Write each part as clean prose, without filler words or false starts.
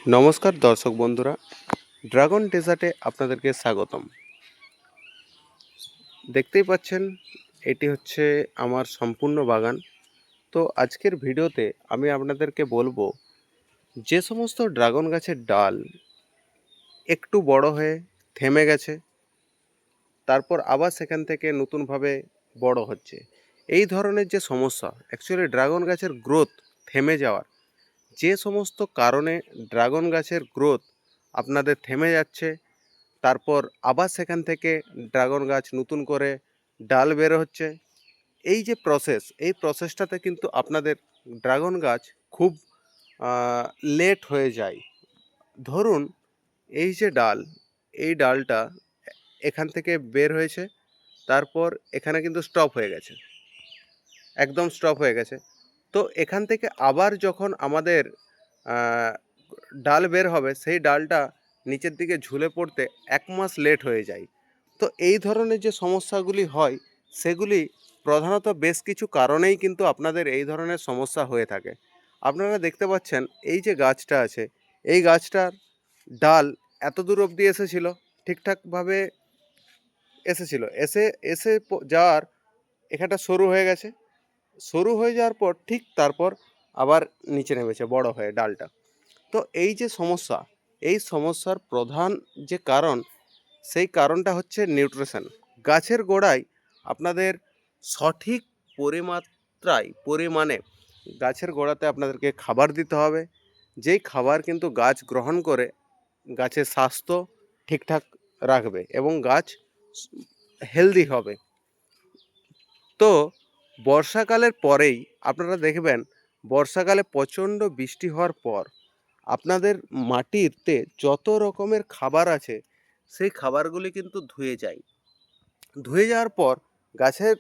নমস্কার দর্শক বন্ধুরা, ড্রাগন ডেজার্টে আপনাদেরকে স্বাগতম। দেখতেই পাচ্ছেন এটি হচ্ছে আমার সম্পূর্ণ বাগান। তো আজকের ভিডিওতে আমি আপনাদেরকে বলবো যে সমস্ত ড্রাগন গাছের ডাল একটু বড় হয়ে থেমে গেছে, তারপর আবার সেখান থেকে নতুনভাবে বড় হচ্ছে, এই ধরনের যে সমস্যা, অ্যাকচুয়ালি ড্রাগন গাছের গ্রোথ থেমে যাওয়ার যে সমস্ত কারণে ড্রাগন গাছের গ্রোথ আপনাদের থেমে যাচ্ছে, তারপর আবার সেখান থেকে ড্রাগন গাছ নতুন করে ডাল বের হচ্ছে, এই যে প্রসেস, এই প্রসেসটাতে কিন্তু আপনাদের ড্রাগন গাছ খুব লেট হয়ে যায়। ধরুন এই যে ডাল, এই ডালটা এখান থেকে বের হয়েছে, তারপর এখানে কিন্তু স্টপ হয়ে গেছে, একদম স্টপ হয়ে গেছে। তো এখান থেকে আবার যখন আমাদের আহ, ডাল বের হবে, সেই ডালটা নিচের দিকে ঝুলে পড়তে 1 মাস লেট হয়ে যায়। তো এই ধরনের যে সমস্যাগুলি হয়, সেগুলি প্রধানত বেশ কিছু কারণেই কিন্তু আপনাদের এই ধরনের সমস্যা হয়ে থাকে। আপনারা দেখতে পাচ্ছেন এই যে গাছটা আছে, এই গাছটার ডাল এত দূর অবধি এসেছিল, ঠিকঠাকভাবে এসেছিল, এসে এসে যাওয়ার এখানটা সরু হয়ে গেছে, সরু হয়ে যাওয়ার পর ঠিক তারপর আবার নিচে নেমেছে বড় হয়ে ডালটা। তো এই যে সমস্যা, এই সমস্যার প্রধান যে কারণ, সেই কারণটা হচ্ছে নিউট্রিশন। গাছের গোড়ায় আপনাদের সঠিক পরিমাণে গাছের গোড়াতে আপনাদেরকে খাবার দিতে হবে, যেই খাবার কিন্তু গাছ গ্রহণ করে গাছের স্বাস্থ্য ঠিকঠাক রাখবে এবং গাছ হেলদি হবে। তো বর্ষাকালের পরেই আপনারা দেখবেন, বর্ষাকালে প্রচণ্ড বৃষ্টি হওয়ার পর আপনাদের মাটিতে যত রকমের খাবার আছে, সেই খাবারগুলি কিন্তু ধুয়ে যায়। ধুয়ে যাওয়ার পর গাছের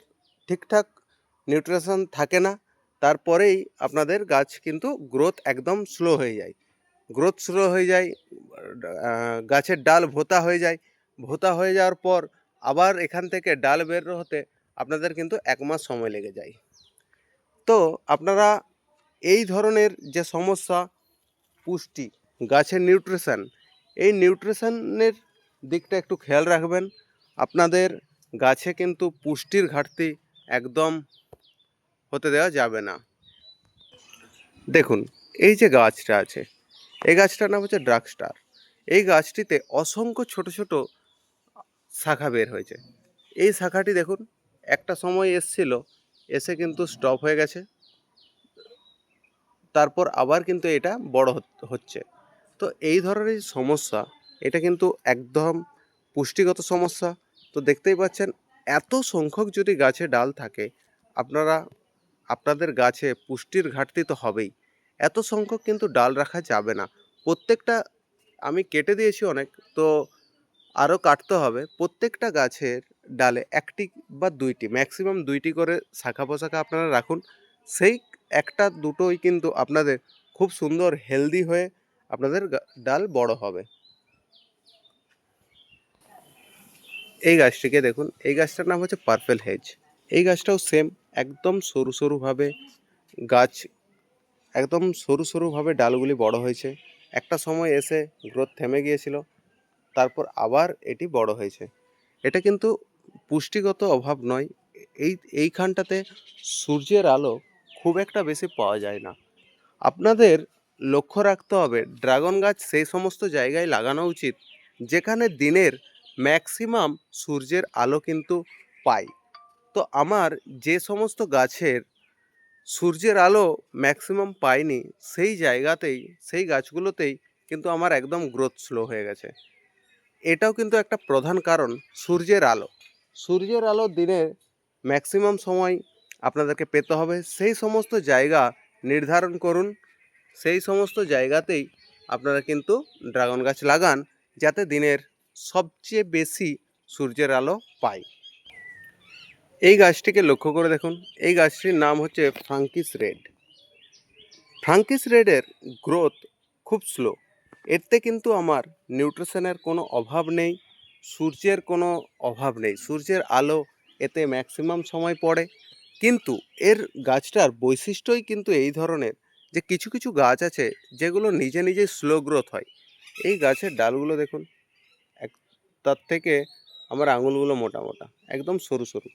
ঠিকঠাক নিউট্রিশন থাকে না, তারপরেই আপনাদের গাছ কিন্তু গ্রোথ একদম স্লো হয়ে যায়। গ্রোথ স্লো হয়ে যায়, গাছের ডাল ভোঁতা হয়ে যায়। ভোঁতা হয়ে যাওয়ার পর আবার এখান থেকে ডাল বের হতে আপনাদের কিন্তু 1 মাস সময় লেগে যায়। তো আপনারা এই ধরনের যে সমস্যা, পুষ্টি, গাছের নিউট্রিশন, এই নিউট্রিশনের দিকটা একটু খেয়াল রাখবেন। আপনাদের গাছে কিন্তু পুষ্টির ঘাটতি একদম হতে দেওয়া যাবে না। দেখুন এই যে গাছটা আছে, এই গাছটার নাম হচ্ছে ড্রাগস্টার। এই গাছটিতে অসংখ্য ছোট ছোট শাখা বের হয়েছে। এই শাখাটি দেখুন, একটা সময় এসছিল, এসে কিন্তু স্টপ হয়ে গেছে, তারপর আবার কিন্তু এটা বড় হচ্ছে। তো এই ধরনের সমস্যা, এটা কিন্তু একদম পুষ্টিগত সমস্যা। তো দেখতেই পাচ্ছেন, এত সংখ্যক যদি গাছে ডাল থাকে, আপনারা আপনাদের গাছে পুষ্টির ঘাটতি তো হবেই। এত সংখ্যক কিন্তু ডাল রাখা যাবে না। প্রত্যেকটা, আমি কেটে দিয়েছি অনেক, তো আরও কাটতে হবে। প্রত্যেকটা গাছের ডালে একটি বা দুইটি, ম্যাক্সিমাম দুইটি করে শাখা পোশাখা আপনারা রাখুন। সেই একটা দুটোই কিন্তু আপনাদের খুব সুন্দর হেলদি হয়ে আপনাদের ডাল বড় হবে। এই গাছটিকে দেখুন, এই গাছটার নাম হচ্ছে পার্পেল হেজ। এই গাছটাও সেম, একদম সরু সরুভাবে গাছ, একদম সরু সরুভাবে ডালগুলি বড় হয়েছে। একটা সময় এসে গ্রোথ থেমে গিয়েছিল, তারপর আবার এটি বড় হয়েছে। এটা কিন্তু পুষ্টিগত অভাব নয়। এইখানটাতে সূর্যের আলো খুব একটা বেশি পাওয়া যায় না। আপনাদের লক্ষ্য রাখতে হবে, ড্রাগন গাছ সেই সমস্ত জায়গায় লাগানো উচিত যেখানে দিনের ম্যাক্সিমাম সূর্যের আলো কিন্তু পায়। তো আমার যে সমস্ত গাছের সূর্যের আলো ম্যাক্সিমাম পায়নি, সেই জায়গাতেই, সেই গাছগুলোতেই কিন্তু আমার একদম গ্রোথ স্লো হয়ে গেছে। এটাও কিন্তু একটা প্রধান কারণ, সূর্যের আলো। সূর্যের আলো দিনের ম্যাক্সিমাম সময় আপনাদেরকে পেতে হবে। সেই সমস্ত জায়গা নির্ধারণ করুন, সেই সমস্ত জায়গাতেই আপনারা কিন্তু ড্রাগন গাছ লাগান, যাতে দিনের সবচেয়ে বেশি সূর্যের আলো পায়। এই গাছটিকে লক্ষ্য করে দেখুন, এই গাছটির নাম হচ্ছে ফ্রাঙ্কিস রেড। ফ্রাঙ্কিস রেডের গ্রোথ খুব স্লো। এতে কিন্তু আমার নিউট্রিশনের কোনো অভাব নেই, সূর্যের কোনো অভাব নেই, সূর্যের আলো এতে ম্যাক্সিমাম সময় পড়ে। কিন্তু এর গাছটার বৈশিষ্ট্যই কিন্তু এই ধরনের, যে কিছু কিছু গাছ আছে যেগুলো নিজে নিজে স্লো গ্রোথ হয়। এই গাছের ডালগুলো দেখুন, এক তার থেকে আমার আঙুলগুলো মোটা মোটা, একদম সরু সরু।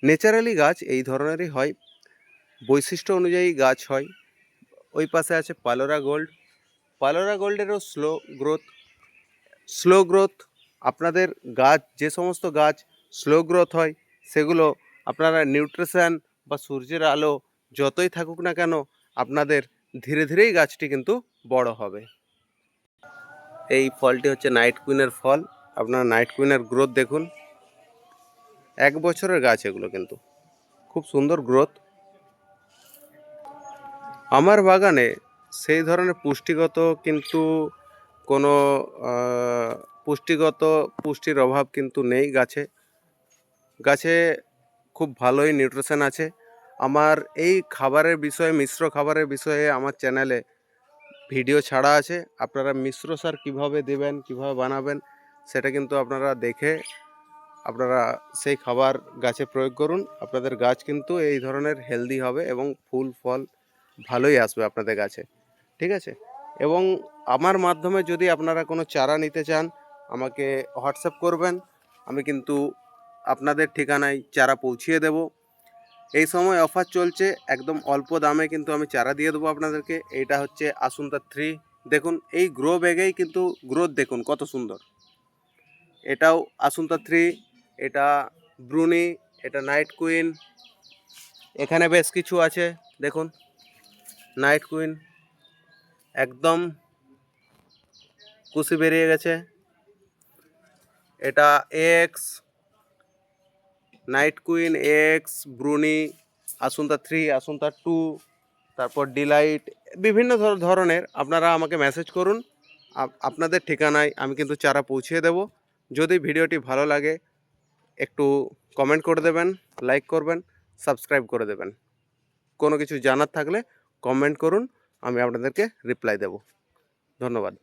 ন্যাচারালি গাছ এই ধরনেরই হয়, বৈশিষ্ট্য অনুযায়ী গাছ হয়। ওই পাশে আছে পালোরা গোল্ড। পালোরা গোল্ডেরও slow growth. আপনাদের গাছ, যে সমস্ত গাছ স্লো গ্রোথ হয় সেগুলো আপনারা নিউট্রিশন বা সূর্যের আলো যতই থাকুক না কেন, আপনাদের ধীরে ধীরেই গাছটি কিন্তু বড় হবে। এই ফলটি হচ্ছে নাইট কুইনের ফল। আপনারা নাইট কুইনের গ্রোথ দেখুন, 1 বছরের গাছ এগুলো, কিন্তু খুব সুন্দর গ্রোথ। আমার বাগানে সেই ধরনের পুষ্টিগত কিন্তু কোনো পুষ্টির অভাব কিন্তু নেই গাছে। গাছে খুব ভালোই নিউট্রিশন আছে। আমার এই খাবারের বিষয়ে, মিশ্র খাবারের বিষয়ে আমার চ্যানেলে ভিডিও ছাড়া আছে। আপনারা মিশ্র সার কীভাবে দেবেন, কীভাবে বানাবেন, সেটা কিন্তু আপনারা দেখে আপনারা সেই খাবার গাছে প্রয়োগ করুন। আপনাদের গাছ কিন্তু এই ধরনের হেলদি হবে এবং ফুল ফল ভালোই আসবে আপনাদের গাছে, ঠিক আছে? এবং আমার মাধ্যমে যদি আপনারা কোনো চারা নিতে চান, আমাকে হোয়াটসঅ্যাপ করবেন। আমি কিন্তু আপনাদের ঠিকানায় চারা পৌঁছিয়ে দেব। এই সময় অফার চলছে, একদম অল্প দামে কিন্তু আমি চারা দিয়ে দেবো আপনাদেরকে। এইটা হচ্ছে আসুন্তা 3। দেখুন এই গ্রো ব্যাগেই কিন্তু গ্রোথ দেখুন কত সুন্দর। এটাও আসুন্তা 3, এটা ব্রুনি, এটা নাইট কুইন। এখানে বেশ কিছু আছে দেখুন, নাইট কুইন একদম কুশি বেরিয়ে গেছে। এটা এক্স, নাইট কুইন এক্স, ব্রুনি, আসুন্তা 3, আসুন্তা 2, তারপর ডিলাইট, বিভিন্ন ধরনের। আপনারা আমাকে মেসেজ করুন, আপনাদের ঠিকানায় আমি কিন্তু চারা পৌঁছিয়ে দেব। যদি ভিডিওটি ভালো লাগে একটু কমেন্ট করে দেবেন, লাইক করবেন, সাবস্ক্রাইব করে দেবেন। কোনো কিছু জানার থাকলে কমেন্ট করুন, আমি আপনাদেরকে রিপ্লাই দেব। ধন্যবাদ।